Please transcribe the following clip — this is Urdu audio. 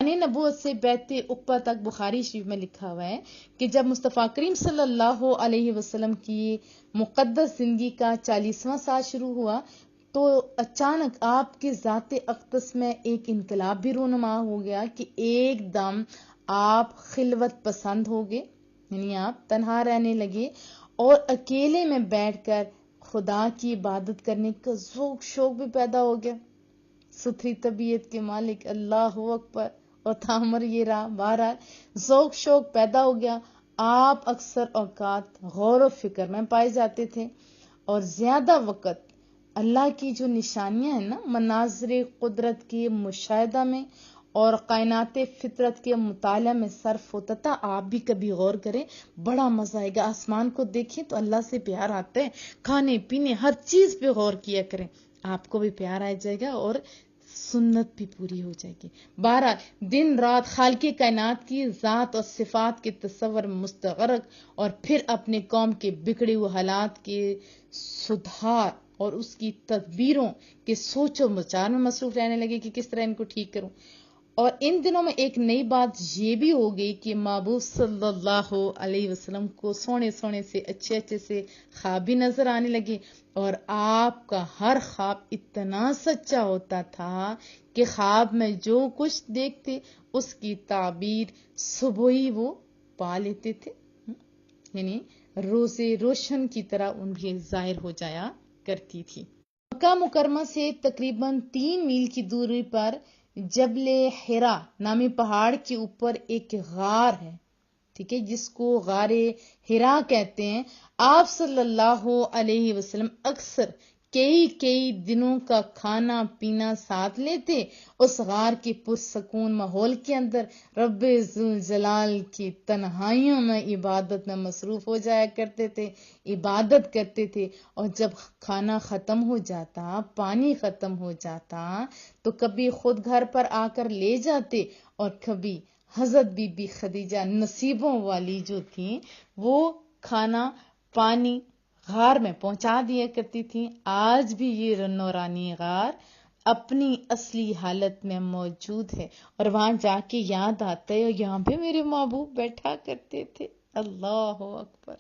نبوت سے بیعت عقبہ تک بخاری شریف میں لکھا ہوا ہے کہ جب مصطفیٰ کریم صلی اللہ علیہ وسلم کی مقدس زندگی کا 40واں سال شروع ہوا تو اچانک آپ کے ذات اقدس میں ایک انقلاب بھی رونما ہو گیا کہ ایک دم آپ خلوت پسند ہو گئے، یعنی آپ تنہا رہنے لگے اور اکیلے میں بیٹھ کر خدا کی عبادت کرنے کا ذوق شوق بھی پیدا ہو گیا۔ ستھری طبیعت کے مالک اللہ اکبر اور تھامر یہ راہ، بہرحال ذوق شوق پیدا ہو گیا۔ آپ اکثر اوقات غور و فکر میں پائے جاتے تھے اور زیادہ وقت اللہ کی جو نشانیاں ہیں نا، مناظر قدرت کے مشاہدہ میں اور کائنات فطرت کے مطالعہ میں صرف ہوتا تھا۔ آپ بھی کبھی غور کریں، بڑا مزہ آئے گا۔ آسمان کو دیکھیں تو اللہ سے پیار آتا ہے، کھانے پینے ہر چیز پہ غور کیا کریں، آپ کو بھی پیار آ جائے گا اور سنت بھی پوری ہو جائے گی۔ بہرحال دن رات خالق کائنات کی ذات اور صفات کے تصور میں مستغرق اور پھر اپنے قوم کے بگڑے ہوئے حالات کے سدھار اور اس کی تدبیروں کے سوچ و بچار میں مصروف رہنے لگے کہ کس طرح ان کو ٹھیک کروں۔ اور ان دنوں میں ایک نئی بات یہ بھی ہو گئی کہ محبوب صلی اللہ علیہ وسلم کو سونے سونے سے اچھے اچھے سے خواب بھی نظر آنے لگے اور آپ کا ہر خواب اتنا سچا ہوتا تھا کہ خواب میں جو کچھ دیکھتے اس کی تعبیر صبح ہی وہ پا لیتے تھے، یعنی روزے روشن کی طرح ان کی ظاہر ہو جایا کرتی تھی۔ مکہ مکرمہ سے تقریباً 3 میل کی دوری پر جبل حرا نامی پہاڑ کے اوپر ایک غار ہے، ٹھیک ہے، جس کو غار حرا کہتے ہیں۔ آپ صلی اللہ علیہ وسلم اکثر کئی دنوں کا کھانا پینا ساتھ لیتے، اس غار کے پرسکون ماحول کے اندر رب ذوالجلال کی تنہائیوں میں عبادت میں مصروف ہو جایا کرتے تھے، عبادت کرتے تھے۔ اور جب کھانا ختم ہو جاتا، پانی ختم ہو جاتا تو کبھی خود گھر پر آ کر لے جاتے اور کبھی حضرت بی بی خدیجہ نصیبوں والی جو تھیں وہ کھانا پانی غار میں پہنچا دیا کرتی تھیں۔ آج بھی یہ نورانی غار اپنی اصلی حالت میں موجود ہے اور وہاں جا کے یاد آتا ہے یہاں پہ میرے محبوب بیٹھا کرتے تھے۔ اللہ اکبر۔